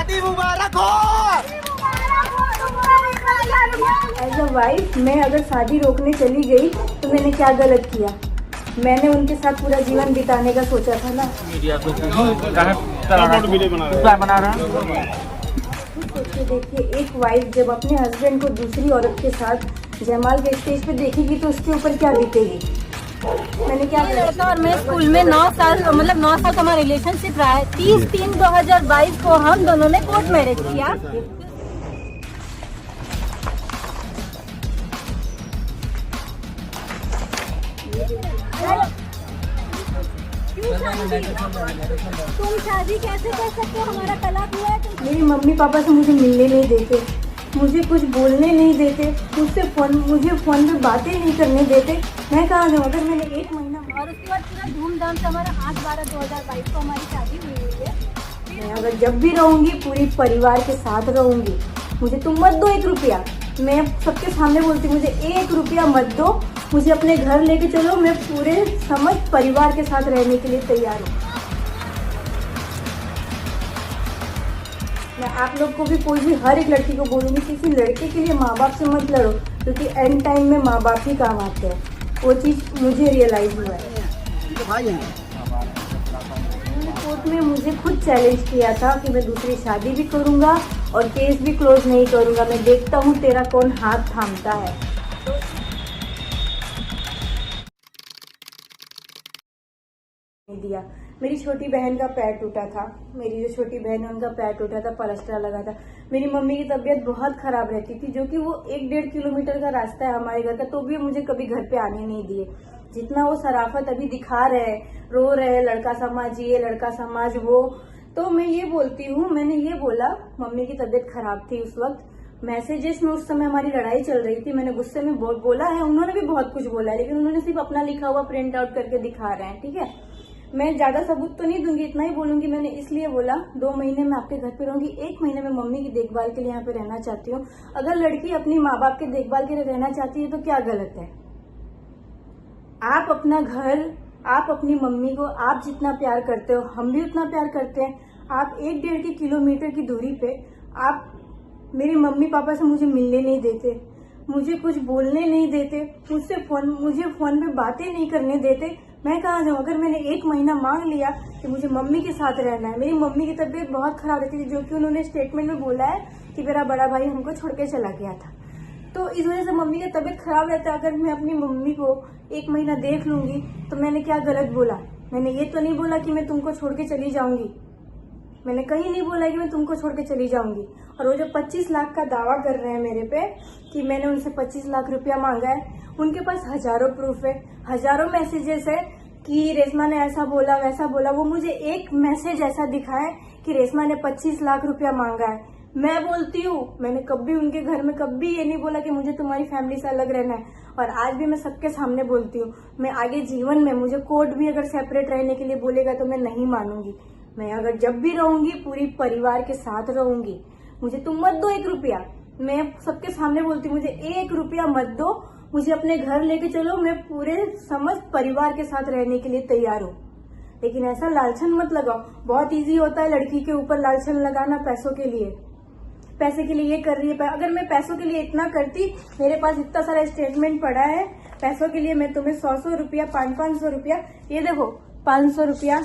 शादी मुबारक हो। As a wife मैं अगर शादी रोकने चली गई तो मैंने क्या गलत किया? मैंने उनके साथ पूरा जीवन बिताने का सोचा था ना। बना रहा है। सोचिए, देखिए, एक वाइफ जब अपने हस्बैंड को दूसरी औरत के साथ जयमाल के स्टेज पे देखेगी तो उसके ऊपर क्या बीतेगी? मैंने क्या लड़का और मैं स्कूल में 9 साल मतलब 9 साल का हमारा रिलेशनशिप रहा है। 30/3/2022 को हम दोनों ने कोर्ट मैरिज किया। तुम शादी कैसे कर सकते हो? हमारा तलाक हुआ है। मेरी मम्मी पापा से मुझे मिलने नहीं देते, मुझे कुछ बोलने नहीं देते, मुझे फोन पे बातें नहीं करने देते। मैं कहाँ जाऊँ? अगर मैंने 1 महीना और उसके बाद पूरा धूमधाम से हमारा 8/12/2022 को हमारी शादी हुई है। मैं अगर जब भी रहूँगी पूरी परिवार के साथ रहूँगी। मुझे तुम मत दो 1 रुपया। मैं सबके सामने बोलती हूँ, मुझे 1 रुपया मत दो, मुझे अपने घर लेके चलो। मैं पूरे समस्त परिवार के साथ रहने के लिए तैयार हूँ। मैं आप लोग को भी, कोई भी हर एक लड़की को बोलूँगी, किसी लड़के के लिए माँ बाप से मत लड़ो, क्योंकि एंड टाइम में माँ बाप ही काम आते हैं। वो चीज़ मुझे रियलाइज हुआ है। कोर्ट में मुझे खुद चैलेंज किया था कि मैं दूसरी शादी भी करूँगा और केस भी क्लोज नहीं करूँगा। मैं देखता हूँ तेरा कौन हाथ थामता है। दिया। मेरी छोटी बहन का पैर टूटा था। मेरी जो छोटी बहन है उनका पैर टूटा था, प्लास्टर लगा था। मेरी मम्मी की तबीयत बहुत खराब रहती थी, जो कि वो 1-1.5 किलोमीटर का रास्ता है हमारे घर का, तो भी मुझे कभी घर पे आने नहीं दिए। जितना वो शराफत अभी दिखा रहे, रो रहे, लड़का समाज ये, लड़का समाज वो, तो मैं ये बोलती हूँ, मैंने ये बोला, मम्मी की तबीयत खराब थी उस वक्त। मैसेजेस में उस समय हमारी लड़ाई चल रही थी, मैंने गुस्से में बहुत बोला है। उन्होंने भी बहुत कुछ बोला है, लेकिन उन्होंने सिर्फ अपना लिखा हुआ प्रिंट आउट करके दिखा रहे हैं। ठीक है, मैं ज्यादा सबूत तो नहीं दूंगी, इतना ही बोलूंगी। मैंने इसलिए बोला 2 महीने में आपके घर पे रहूंगी, 1 महीने में मम्मी की देखभाल के लिए यहाँ पे रहना चाहती हूँ। अगर लड़की अपनी माँ बाप के देखभाल के लिए रहना चाहती है तो क्या गलत है? आप अपना घर, आप अपनी मम्मी को आप जितना प्यार करते हो, हम भी उतना प्यार करते हैं। आप 1-1.5 किलोमीटर की दूरी पे आप मेरी मम्मी पापा से मुझे मिलने नहीं देते, मुझे कुछ बोलने नहीं देते, मुझे फोन पे बातें नहीं करने देते। मैं कहाँ जाऊँ? अगर मैंने 1 महीना मांग लिया कि मुझे मम्मी के साथ रहना है। मेरी मम्मी की तबीयत बहुत खराब रहती थी, जो कि उन्होंने स्टेटमेंट में बोला है कि मेरा बड़ा भाई हमको छोड़ के चला गया था, तो इस वजह से मम्मी की तबीयत खराब रहता है। अगर मैं अपनी मम्मी को 1 महीना देख लूंगी तो मैंने क्या गलत बोला? मैंने ये तो नहीं बोला कि मैं तुमको छोड़ के चली जाऊंगी। मैंने कहीं नहीं बोला कि मैं तुमको छोड़ के चली जाऊंगी। और वो जो 25 लाख का दावा कर रहे हैं मेरे पे कि मैंने उनसे 25 लाख रुपया मांगा है, उनके पास हजारों प्रूफ है, हजारों मैसेजेस है कि रेशमा ने ऐसा बोला वैसा बोला। वो मुझे एक मैसेज ऐसा दिखाए कि रेशमा ने 25 लाख रुपया मांगा है। मैं बोलती हूँ, मैंने कभी उनके घर में कभी ये नहीं बोला कि मुझे तुम्हारी फैमिली से अलग रहना है। और आज भी मैं सबके सामने बोलती हूँ, मैं आगे जीवन में, मुझे कोर्ट भी अगर सेपरेट रहने के लिए बोलेगा तो मैं नहीं मानूंगी। मैं अगर जब भी रहूंगी पूरी परिवार के साथ रहूंगी। मुझे तुम मत दो 1 रुपया। मैं सबके सामने बोलती हूँ, मुझे 1 रुपया मत दो, मुझे अपने घर लेके चलो। मैं पूरे समस्त परिवार के साथ रहने के लिए तैयार हूँ। लेकिन ऐसा लालचन मत लगाओ। बहुत इजी होता है लड़की के ऊपर लालचन लगाना, पैसों के लिए। पैसे के लिए ये कर रही है। अगर मैं पैसों के लिए इतना करती, मेरे पास इतना सारा स्टेटमेंट पड़ा है पैसों के लिए, मैं तुम्हें 100 रुपया, 500 रुपया, ये देखो 500 रुपया,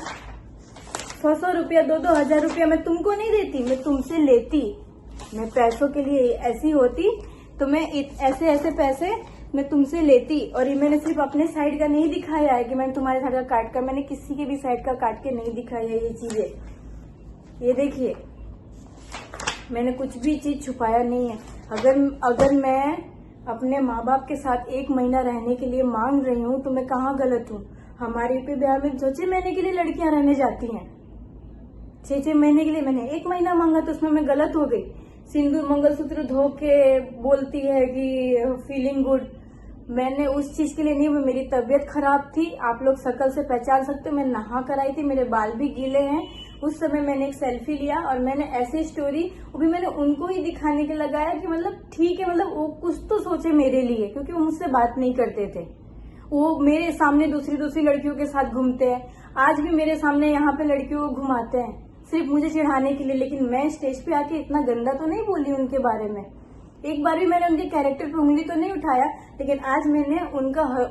100 रुपया, 2-2 हजार रुपया मैं तुमको नहीं देती, मैं तुमसे लेती। मैं पैसों के लिए ऐसी होती तो मैं ऐसे ऐसे पैसे मैं तुमसे लेती। और ये मैंने सिर्फ अपने साइड का नहीं दिखाया है कि मैंने तुम्हारे साइड का काट कर, मैंने किसी के भी साइड का काट के नहीं दिखाया है ये चीजें। ये देखिए, मैंने कुछ भी चीज छुपाया नहीं है। अगर मैं अपने माँ बाप के साथ 1 महीना रहने के लिए मांग रही हूँ तो मैं कहाँ गलत हूँ? हमारे पे ब्याह में 6 महीने के लिए लड़कियां रहने जाती हैं। 6 महीने के लिए मैंने 1 महीना मांगा तो उसमें मैं गलत हो गई। सिंदूर मंगलसूत्र धो के बोलती है कि फीलिंग गुड। मैंने उस चीज के लिए नहीं, मेरी तबीयत खराब थी, आप लोग शक्ल से पहचान सकते हो। मैं नहा कर आई थी, मेरे बाल भी गीले हैं। उस समय मैंने एक सेल्फी लिया और मैंने ऐसी स्टोरी, वो भी मैंने उनको ही दिखाने के लगाया कि मतलब ठीक है, मतलब वो कुछ तो सोचे मेरे लिए, क्योंकि वो मुझसे बात नहीं करते थे। वो मेरे सामने दूसरी लड़कियों के साथ घूमते हैं। आज भी मेरे सामने यहाँ पे लड़कियों को घुमाते हैं। सिर्फ मुझे चिढ़ाने के लिए, लेकिन मैं स्टेज पे आके इतना गंदा तो नहीं बोली उनके बारे में। एक बार भी मैंने उनके कैरेक्टर पे उंगली तो नहीं उठाया, लेकिन आज मैंने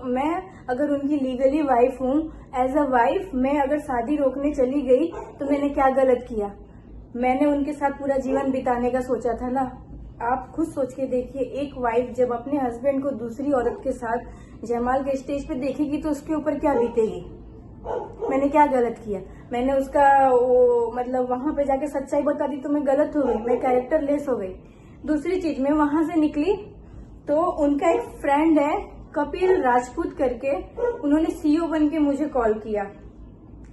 मैं अगर उनकी लीगली वाइफ हूँ, एज अ वाइफ मैं अगर शादी रोकने चली गई तो मैंने क्या गलत किया? मैंने उनके साथ पूरा जीवन बिताने का सोचा था ना। आप खुद सोच के देखिए, एक वाइफ जब अपने हस्बैंड को दूसरी औरत के साथ जयमाल के स्टेज पे देखेगी तो उसके ऊपर क्या बीतेगी? मैंने क्या गलत किया? मैंने उसका मतलब वहां पे जाके सच्चाई बता दी तो मैं गलत हो गई, मैं कैरेक्टर लेस हो गई। दूसरी चीज, मैं वहां से निकली तो उनका एक फ्रेंड है कपिल राजपूत करके, उन्होंने सीईओ बन के मुझे कॉल किया।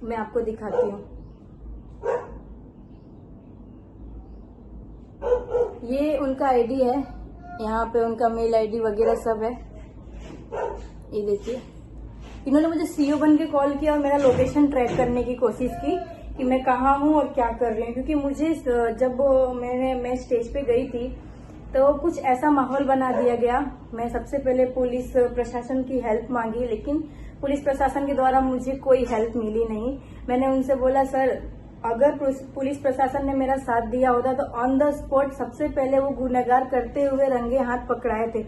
मैं आपको दिखाती हूँ, ये उनका आईडी है, यहाँ पे उनका मेल आईडी वगैरह सब है। ये देखिए, इन्होंने मुझे सीईओ बन के कॉल किया और मेरा लोकेशन ट्रैक करने की कोशिश की कि मैं कहाँ हूँ और क्या कर रही हूँ, क्योंकि मुझे जब मैं स्टेज पे गई थी तो कुछ ऐसा माहौल बना दिया गया। मैं सबसे पहले पुलिस प्रशासन की हेल्प मांगी, लेकिन पुलिस प्रशासन के द्वारा मुझे कोई हेल्प मिली नहीं। मैंने उनसे बोला, सर अगर पुलिस प्रशासन ने मेरा साथ दिया होता तो ऑन द स्पॉट सबसे पहले वो गुनहगार करते हुए रंगे हाथ पकड़ाए थे।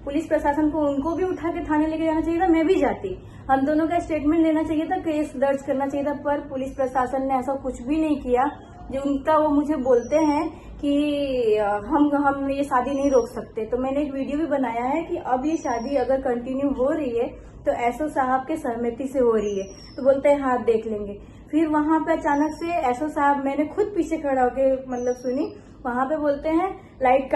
पुलिस प्रशासन को उनको भी उठा के थाने लेके जाना चाहिए था, मैं भी जाती, हम दोनों का स्टेटमेंट लेना चाहिए था, केस दर्ज करना चाहिए था, पर पुलिस प्रशासन ने ऐसा कुछ भी नहीं किया। जो उनका वो मुझे बोलते हैं कि हम ये शादी नहीं रोक सकते। तो मैंने एक वीडियो भी बनाया है कि अब ये शादी अगर कंटिन्यू हो रही है तो एसओ साहब के सहमति से हो रही है, तो बोलते हैं हाँ देख लेंगे। फिर वहां पे अचानक से एसओ साहब, मैंने खुद पीछे खड़ा होके मतलब सुनी, वहां पे बोलते हैं लाइट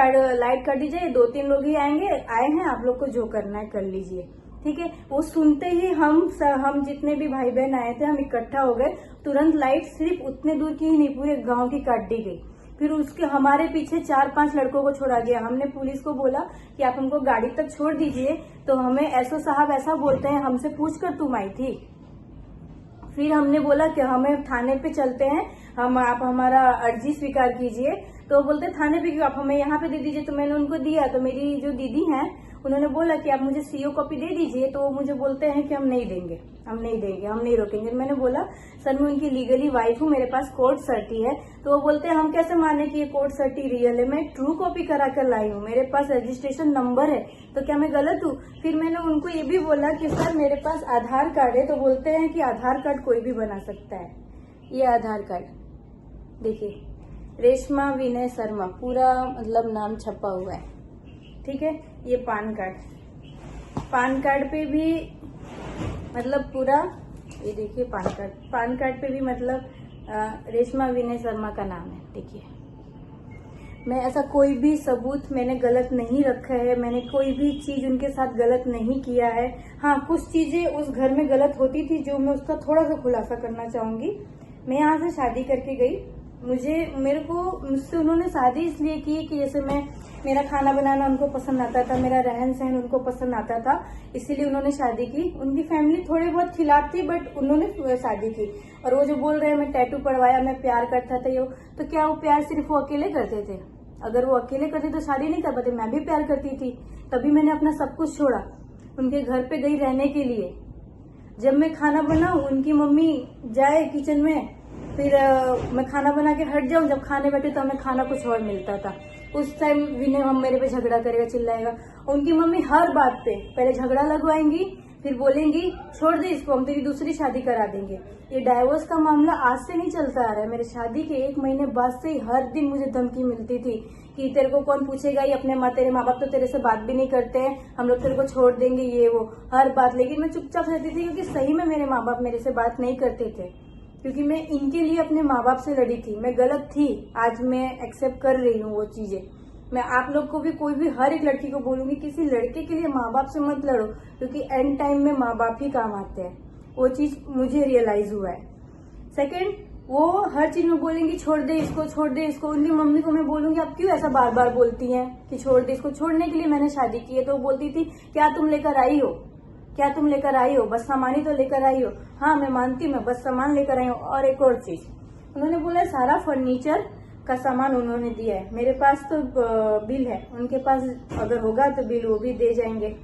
काट दीजिए, 2-3 लोग ही आए हैं, आप लोग को जो करना है कर लीजिए, ठीक है। वो सुनते ही हम जितने भी भाई बहन आए थे हम इकट्ठा हो गए, तुरंत लाइट सिर्फ उतने दूर की ही नहीं पूरे गांव की काट दी गई। फिर उसके हमारे पीछे 4-5 लड़कों को छोड़ा गया। हमने पुलिस को बोला कि आप हमको गाड़ी तक छोड़ दीजिए, तो हमें एसओ साहब ऐसा बोलते हैं, हमसे पूछ कर तुम आई थी। फिर हमने बोला कि हमें थाने पे चलते हैं, आप हमारा अर्जी स्वीकार कीजिए। तो बोलते थाने पे क्यों, आप हमें यहाँ पे दे दीजिए। तो मैंने उनको दिया, तो मेरी जो दीदी हैं उन्होंने बोला कि आप मुझे सीओ कॉपी दे दीजिए। तो वो मुझे बोलते हैं कि हम नहीं देंगे, हम नहीं रोकेंगे। मैंने बोला सर मैं उनकी लीगली वाइफ हूँ, मेरे पास कोर्ट सर्टी है। तो वो बोलते हैं हम कैसे माने कि ये कोर्ट सर्टी रियल है, मैं ट्रू कॉपी करा कर लाई हूँ, मेरे पास रजिस्ट्रेशन नंबर है, तो क्या मैं गलत हूँ? फिर मैंने उनको ये भी बोला कि सर मेरे पास आधार कार्ड है। तो बोलते हैं कि आधार कार्ड कोई भी बना सकता है। ये आधार कार्ड देखिए, रेशमा विनय शर्मा पूरा मतलब नाम छपा हुआ है, ठीक है। ये पान कार्ड पे भी मतलब पूरा, ये देखिए पान कार्ड पे भी मतलब रेशमा विनय शर्मा का नाम है। देखिए, मैं ऐसा कोई भी सबूत मैंने गलत नहीं रखा है, मैंने कोई भी चीज उनके साथ गलत नहीं किया है। हाँ, कुछ चीजें उस घर में गलत होती थी जो मैं उसका थोड़ा सा खुलासा करना चाहूंगी। मैं यहाँ से शादी करके गई, मुझसे उन्होंने शादी इसलिए की कि जैसे मेरा खाना बनाना उनको पसंद आता था, मेरा रहन सहन उनको पसंद आता था, इसीलिए उन्होंने शादी की। उनकी फैमिली थोड़े बहुत खिलाफ थी, बट उन्होंने शादी की। और वो जो बोल रहे हैं मैं टैटू पड़वाया, मैं प्यार करता था, तो क्या वो प्यार सिर्फ वो अकेले करते थे? अगर वो अकेले करते तो शादी नहीं कर पाते। मैं भी प्यार करती थी, तभी मैंने अपना सब कुछ छोड़ा, उनके घर पे गई रहने के लिए। जब मैं खाना बनाऊं, उनकी मम्मी जाए किचन में, फिर मैं खाना बना के हट जाऊं, जब खाने बैठे तो हमें खाना कुछ और मिलता था। उस टाइम विनय हम मेरे पे झगड़ा करेगा, चिल्लाएगा। उनकी मम्मी हर बात पे पहले झगड़ा लगवाएंगी, फिर बोलेंगी छोड़ दे इसको, हम तेरी दूसरी शादी करा देंगे। ये डाइवोर्स का मामला आज से नहीं चलता आ रहा है, मेरे शादी के 1 महीने बाद से ही हर दिन मुझे धमकी मिलती थी कि तेरे को कौन पूछेगा, ये तेरे माँ बाप तो तेरे से बात भी नहीं करते हैं, हम लोग तेरे को छोड़ देंगे, ये वो हर बात। लेकिन मैं चुपचाप रहती थी, क्योंकि सही में मेरे माँ बाप मेरे से बात नहीं करते थे, क्योंकि मैं इनके लिए अपने माँ बाप से लड़ी थी। मैं गलत थी, आज मैं एक्सेप्ट कर रही हूँ वो चीजें। मैं आप लोग को भी, कोई भी हर एक लड़की को बोलूंगी, किसी लड़के के लिए माँ बाप से मत लड़ो, क्योंकि एंड टाइम में माँ बाप ही काम आते हैं। वो चीज मुझे रियलाइज हुआ है। सेकंड, वो हर चीज में बोलेंगी छोड़ दे इसको, छोड़ दे इसको। उनकी मम्मी को मैं बोलूंगी आप क्यों ऐसा बार बार बोलती हैं कि छोड़ दे इसको? छोड़ने के लिए मैंने शादी की है। तो वो बोलती थी क्या तुम लेकर आई हो, क्या तुम लेकर आई हो, बस सामान ही तो लेकर आई हो। हाँ मैं मानती हूँ, मैं बस सामान लेकर आई हूँ। और एक और चीज, उन्होंने बोला सारा फर्नीचर का सामान उन्होंने दिया है। मेरे पास तो बिल है, उनके पास अगर होगा तो बिल वो भी दे जाएंगे।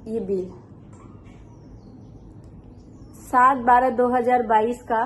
ये बिल 7/12/2022 का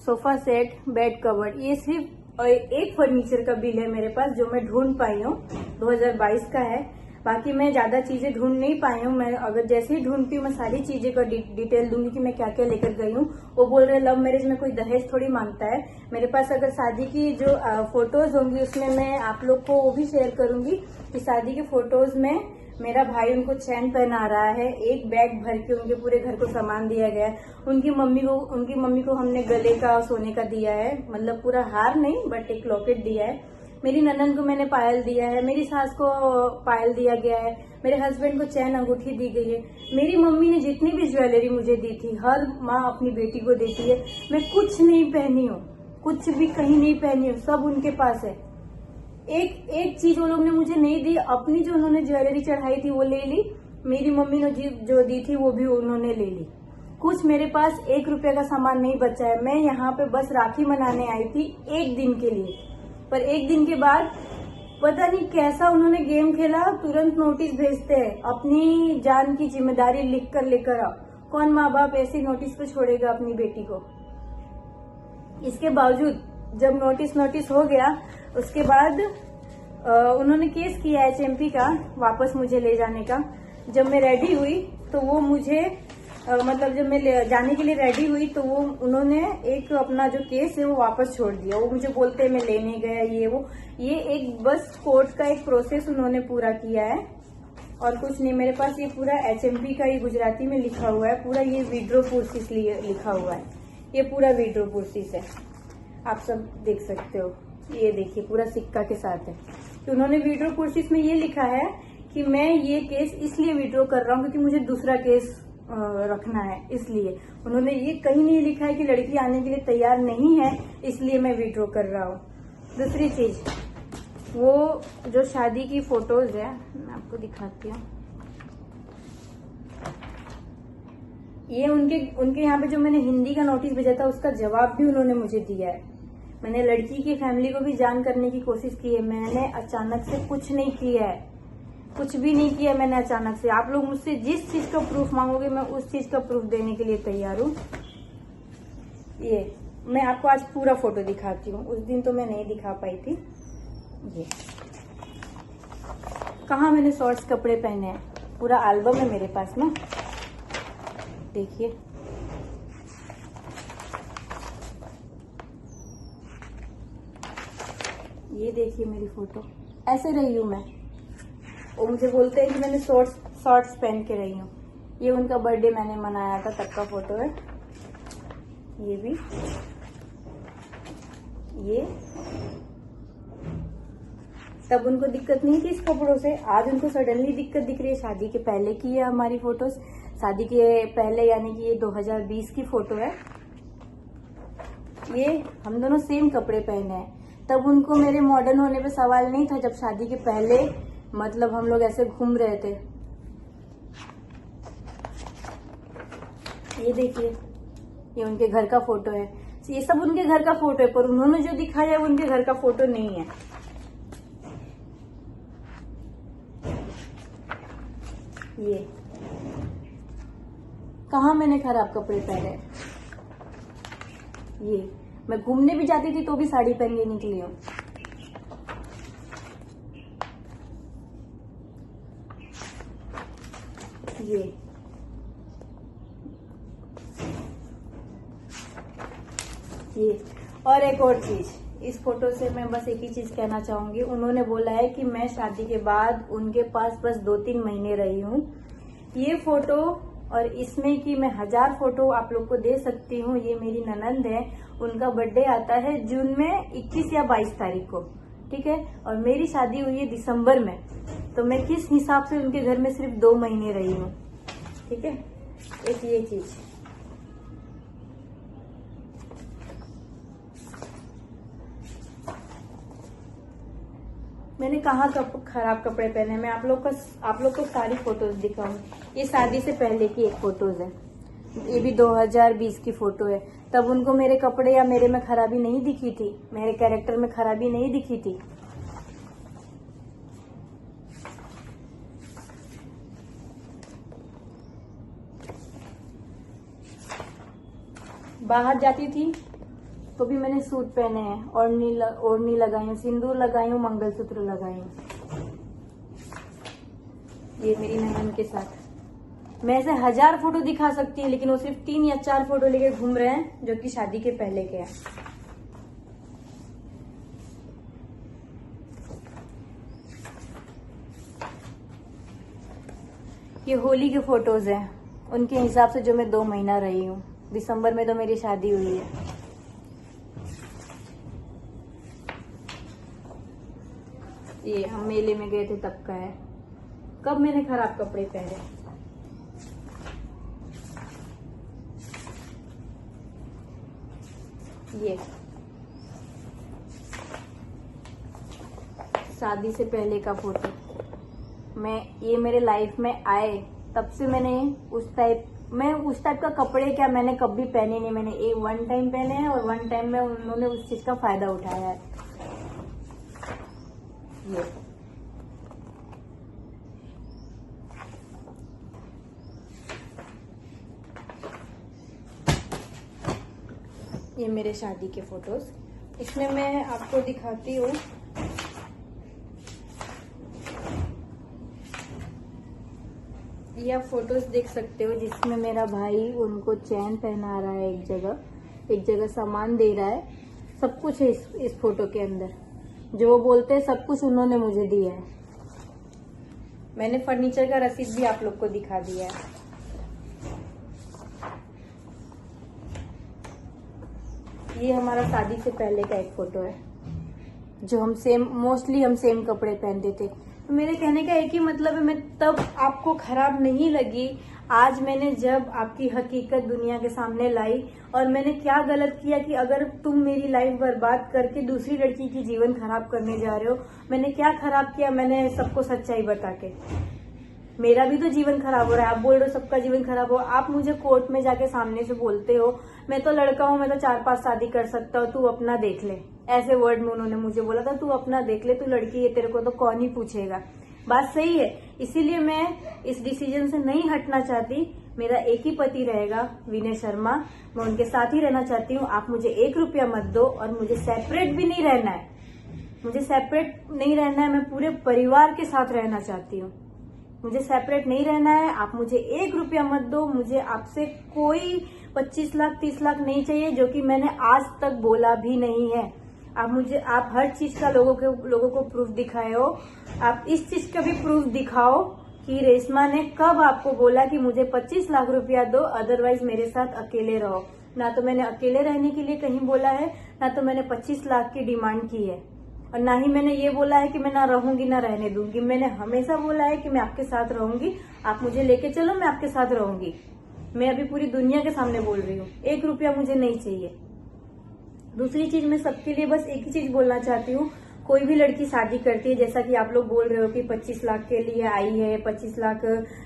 सोफा सेट, बेड कवर, ये सिर्फ एक फर्नीचर का बिल है मेरे पास जो मैं ढूंढ पाई हूँ, 2022 का है। बाकी मैं ज्यादा चीजें ढूंढ नहीं पाई हूँ। मैं अगर जैसे ही ढूंढती हूँ मैं सारी चीजें का डिटेल दूंगी कि मैं क्या क्या लेकर गई हूँ। वो बोल रहे लव मैरिज में कोई दहेज थोड़ी मांगता है। मेरे पास अगर शादी की जो फोटोज होंगी उसमें मैं आप लोग को वो भी शेयर करूंगी कि शादी के फोटोज में मेरा भाई उनको चैन पहना रहा है, एक बैग भर के उनके पूरे घर को सामान दिया गया है। उनकी मम्मी को हमने गले का सोने का दिया है, मतलब पूरा हार नहीं बट एक लॉकेट दिया है। मेरी ननन को मैंने पायल दिया है, मेरी सास को पायल दिया गया है, मेरे हस्बैंड को चैन अंगूठी दी गई है। मेरी मम्मी ने जितनी भी ज्वेलरी मुझे दी थी, हर माँ अपनी बेटी को देती है, मैं कुछ नहीं पहनी हूँ, कुछ भी कहीं नहीं पहनी हूँ, सब उनके पास है। एक चीज वो लोग ने मुझे नहीं दी, अपनी जो उन्होंने ज्वेलरी चढ़ाई थी वो ले ली, मेरी मम्मी ने जो दी थी वो भी उन्होंने ले ली। कुछ मेरे पास 1 रुपए का सामान नहीं बचा है। मैं यहाँ पे बस राखी मनाने आई थी 1 दिन के लिए, पर 1 दिन के बाद पता नहीं कैसा उन्होंने गेम खेला, तुरंत नोटिस भेजते हैं अपनी जान की जिम्मेदारी लिख कर लेकर आओ। कौन माँ बाप ऐसी नोटिस पे छोड़ेगा अपनी बेटी को। इसके बावजूद जब नोटिस हो गया उसके बाद उन्होंने केस किया HMP का वापस मुझे ले जाने का। जब मैं रेडी हुई तो वो मुझे मतलब जब मैं जाने के लिए रेडी हुई तो वो उन्होंने एक अपना जो केस है वो वापस छोड़ दिया। वो मुझे बोलते हैं मैं ले नहीं गया ये एक बस कोर्ट का एक प्रोसेस उन्होंने पूरा किया है और कुछ नहीं। मेरे पास ये पूरा HMP का ये गुजराती में लिखा हुआ है, पूरा ये विड्रो प्रोसेस लिखा हुआ है, ये पूरा विड्रो प्रोसेस है, आप सब देख सकते हो। ये देखिए पूरा सिक्का के साथ है। तो उन्होंने विड्रो प्रोसेस में ये लिखा है कि मैं ये केस इसलिए विड्रो कर रहा हूँ क्योंकि मुझे दूसरा केस रखना है, इसलिए। उन्होंने ये कहीं नहीं लिखा है कि लड़की आने के लिए तैयार नहीं है इसलिए मैं विड्रो कर रहा हूँ। दूसरी चीज, वो जो शादी की फोटोज है मैं आपको दिखाती हूँ। ये उनके यहाँ पे जो मैंने हिंदी का नोटिस भेजा था उसका जवाब भी उन्होंने मुझे दिया है। मैंने लड़की की फैमिली को भी जान करने की कोशिश की है। मैंने अचानक से कुछ नहीं किया है, कुछ भी नहीं किया मैंने अचानक से। आप लोग मुझसे जिस चीज का प्रूफ मांगोगे मैं उस चीज का प्रूफ देने के लिए तैयार हूँ। ये मैं आपको आज पूरा फोटो दिखाती हूँ, उस दिन तो मैं नहीं दिखा पाई थी। ये कहाँ मैंने शॉर्ट्स कपड़े पहने हैं, पूरा एल्बम है मेरे पास में, देखिए। ये देखिए मेरी फोटो, ऐसे रही हूँ मैं। वो मुझे बोलते हैं कि मैंने शॉर्ट्स पहन के रही हूँ। ये उनका बर्थडे मैंने मनाया था तब का फोटो है। ये भी, ये तब उनको दिक्कत नहीं थी इस कपड़ों से, आज उनको सडनली दिक्कत दिख रही है। शादी के पहले की है हमारी फोटोज, शादी के पहले यानी कि ये 2020 की फोटो है। ये हम दोनों सेम कपड़े पहने हैं। तब उनको मेरे मॉडर्न होने पे सवाल नहीं था, जब शादी के पहले मतलब हम लोग ऐसे घूम रहे थे। ये देखिए, ये उनके घर का फोटो है। ये सब उनके घर का फोटो है, पर उन्होंने जो दिखाया है वो उनके घर का फोटो नहीं है। ये कहाँ मैंने खराब कपड़े पहने। ये मैं घूमने भी जाती थी तो भी साड़ी पहन के निकली हूँ। ये और एक और चीज, इस फोटो से मैं बस एक ही चीज कहना चाहूंगी। उन्होंने बोला है कि मैं शादी के बाद उनके पास बस 2-3 महीने रही हूँ। ये फोटो और इसमें कि मैं 1000 फोटो आप लोग को दे सकती हूँ। ये मेरी ननंद है, उनका बर्थडे आता है जून में 21 या 22 तारीख को, ठीक है, और मेरी शादी हुई है दिसंबर में। तो मैं किस हिसाब से उनके घर में सिर्फ 2 महीने रही हूँ, ठीक है। एक ये चीज, मैंने कहाँ खराब कपड़े पहने। मैं आप लोग को सारी फोटोज दिखाऊंगी। ये शादी से पहले की एक फोटोज है, ये भी 2020 की फोटो है। तब उनको मेरे कपड़े या मेरे में खराबी नहीं दिखी थी, मेरे कैरेक्टर में खराबी नहीं दिखी थी। बाहर जाती थी तो भी मैंने सूट पहने हैं, ओढ़नी लगाई हूँ, सिंदूर लगाई हूँ, मंगलसूत्र लगाई हूँ। ये मेरी ननद के साथ। मैं ऐसे 1000 फोटो दिखा सकती है, लेकिन वो सिर्फ 3 या 4 फोटो लेके घूम रहे हैं, जो कि शादी के पहले के हैं। ये होली के फोटोज हैं, उनके हिसाब से जो मैं 2 महीना रही हूँ। दिसंबर में तो मेरी शादी हुई है। ये हम मेले में गए थे तब का है। कब मैंने खराब कपड़े पहने। ये शादी से पहले का फोटो। ये मेरे लाइफ में आए तब से मैंने उस टाइप का कपड़े क्या मैंने कभी पहने नहीं। मैंने एक 1 टाइम पहने हैं और 1 टाइम में उन्होंने उस चीज का फायदा उठाया है। ये मेरे शादी के फोटोज। इसमें मैं आपको दिखाती हूँ। ये आप फोटोज देख सकते हो, जिसमें मेरा भाई उनको चैन पहना रहा है, एक जगह सामान दे रहा है। सब कुछ है इस फोटो के अंदर। जो वो बोलते हैं सब कुछ उन्होंने मुझे दिया है। मैंने फर्नीचर का रसीद भी आप लोग को दिखा दिया है। ये हमारा शादी से पहले का एक फोटो है, जो हम सेम कपड़े पहनते थे। तो मेरे कहने का एक ही मतलब है, मैं तब आपको खराब नहीं लगी। आज मैंने जब आपकी हकीकत दुनिया के सामने लाई, और मैंने क्या गलत किया कि अगर तुम मेरी लाइफ बर्बाद करके दूसरी लड़की की जीवन खराब करने जा रहे हो। मैंने क्या खराब किया, मैंने सबको सच्चाई बता के। मेरा भी तो जीवन खराब हो रहा है। आप बोल रहे हो सबका जीवन खराब हो। आप मुझे कोर्ट में जाके सामने से बोलते हो मैं तो लड़का हूँ, मैं तो 4-5 शादी कर सकता हूँ, तू अपना देख ले। ऐसे वर्ड में उन्होंने मुझे बोला था, तू अपना देख ले, तू लड़की है, तेरे को तो कौन ही पूछेगा। बात सही है, इसीलिए मैं इस डिसीजन से नहीं हटना चाहती। मेरा एक ही पति रहेगा, विनय शर्मा। मैं उनके साथ ही रहना चाहती हूँ। आप मुझे 1 रुपया मत दो, और मुझे सेपरेट भी नहीं रहना है। मुझे सेपरेट नहीं रहना है, मैं पूरे परिवार के साथ रहना चाहती हूँ। मुझे सेपरेट नहीं रहना है। आप मुझे 1 रुपया मत दो। मुझे आपसे कोई 25 लाख 30 लाख नहीं चाहिए, जो कि मैंने आज तक बोला भी नहीं है। आप हर चीज का लोगों को प्रूफ दिखाए हो। आप इस चीज का भी प्रूफ दिखाओ कि रेशमा ने कब आपको बोला कि मुझे 25 लाख रुपया दो, अदरवाइज मेरे साथ अकेले रहो। ना तो मैंने अकेले रहने के लिए कहीं बोला है, ना तो मैंने 25 लाख की डिमांड की है, और ना ही मैंने ये बोला है कि मैं ना रहूंगी ना रहने दूंगी। मैंने हमेशा बोला है कि मैं आपके साथ रहूंगी, आप मुझे लेके चलो, मैं आपके साथ रहूंगी। मैं अभी पूरी दुनिया के सामने बोल रही हूँ, 1 रुपया मुझे नहीं चाहिए। दूसरी चीज, मैं सबके लिए बस एक ही चीज बोलना चाहती हूँ। कोई भी लड़की शादी करती है, जैसा कि आप लोग बोल रहे हो कि 25 लाख के लिए आई है, 25 लाख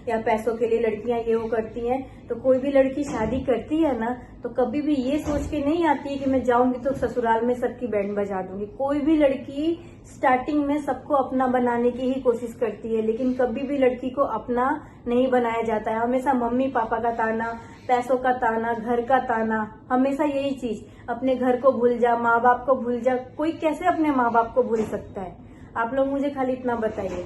या पैसों के लिए लड़कियां ये वो करती हैं, तो कोई भी लड़की शादी करती है ना, तो कभी भी ये सोच के नहीं आती है कि मैं जाऊंगी तो ससुराल में सबकी बैंड बजा दूंगी। कोई भी लड़की स्टार्टिंग में सबको अपना बनाने की ही कोशिश करती है, लेकिन कभी भी लड़की को अपना नहीं बनाया जाता है। हमेशा मम्मी पापा का ताना, पैसों का ताना, घर का ताना, हमेशा यही चीज। अपने घर को भूल जा, माँ बाप को भूल जा। कोई कैसे अपने माँ बाप को भूल सकता है? आप लोग मुझे खाली इतना बताइए।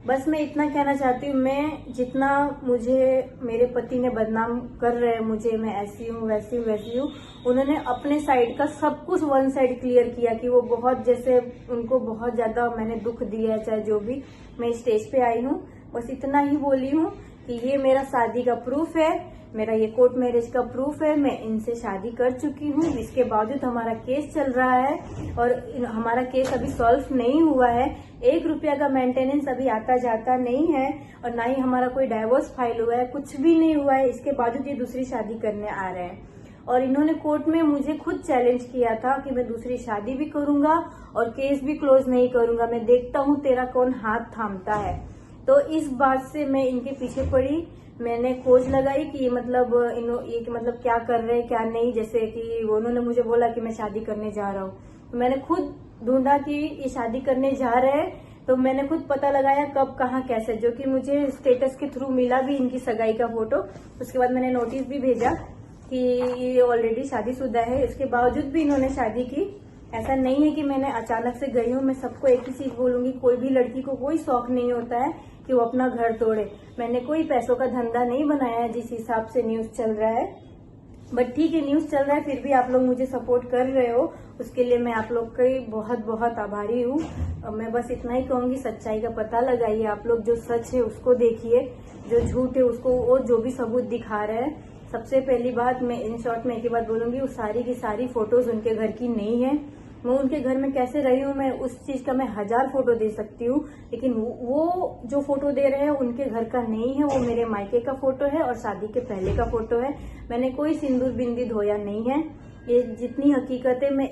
बस मैं इतना कहना चाहती हूँ, मैं जितना मुझे मेरे पति ने बदनाम कर रहे हैं मुझे, मैं ऐसी हूँ वैसी हूँ वैसी हूँ, उन्होंने अपने साइड का सब कुछ 1 साइड क्लियर किया कि वो बहुत, जैसे उनको बहुत ज्यादा मैंने दुख दिया है। चाहे जो भी, मैं स्टेज पे आई हूँ बस इतना ही बोली हूँ कि ये मेरा शादी का प्रूफ है, मेरा ये कोर्ट मैरिज का प्रूफ है। मैं इनसे शादी कर चुकी हूँ, इसके बावजूद हमारा केस चल रहा है, और हमारा केस अभी सॉल्व नहीं हुआ है। 1 रुपया का मेंटेनेंस अभी आता जाता नहीं है, और ना ही हमारा कोई डाइवोर्स फाइल हुआ है, कुछ भी नहीं हुआ है। इसके बावजूद ये दूसरी शादी करने आ रहे हैं, और इन्होंने कोर्ट में मुझे खुद चैलेंज किया था कि मैं दूसरी शादी भी करूंगा और केस भी क्लोज नहीं करूंगा, मैं देखता हूँ तेरा कौन हाथ थामता है। तो इस बात से मैं इनके पीछे पड़ी। मैंने खोज लगाई कि मतलब ये मतलब क्या कर रहे हैं क्या नहीं। जैसे कि उन्होंने मुझे बोला कि मैं शादी करने जा रहा हूँ, तो मैंने खुद ढूंढा कि ये शादी करने जा रहे हैं, तो मैंने खुद पता लगाया कब कहाँ कैसे, जो कि मुझे स्टेटस के थ्रू मिला भी इनकी सगाई का फोटो। उसके बाद मैंने नोटिस भी भेजा कि ये ऑलरेडी शादीशुदा है, इसके बावजूद भी इन्होंने शादी की। ऐसा नहीं है कि मैंने अचानक से गई हूँ। मैं सबको एक ही चीज बोलूंगी, कोई भी लड़की को कोई शौक नहीं होता है कि वो अपना घर तोड़े। मैंने कोई पैसों का धंधा नहीं बनाया है जिस हिसाब से न्यूज चल रहा है, बट ठीक है, न्यूज चल रहा है, फिर भी आप लोग मुझे सपोर्ट कर रहे हो, उसके लिए मैं आप लोग की बहुत बहुत आभारी हूँ। मैं बस इतना ही कहूंगी, सच्चाई का पता लगाइए आप लोग, जो सच है उसको देखिए, जो झूठ है उसको, वो जो भी सबूत दिखा रहे हैं। सबसे पहली बात, मैं इन शॉर्ट में एक ही बात बोलूंगी, वो सारी की सारी फोटोज उनके घर की नहीं है। मैं उनके घर में कैसे रही हूँ, मैं उस चीज का मैं 1000 फोटो दे सकती हूँ, लेकिन वो जो फोटो दे रहे हैं उनके घर का नहीं है, वो मेरे मायके का फोटो है और शादी के पहले का फोटो है। मैंने कोई सिंदूर बिंदी धोया नहीं है। ये जितनी हकीकत है मैं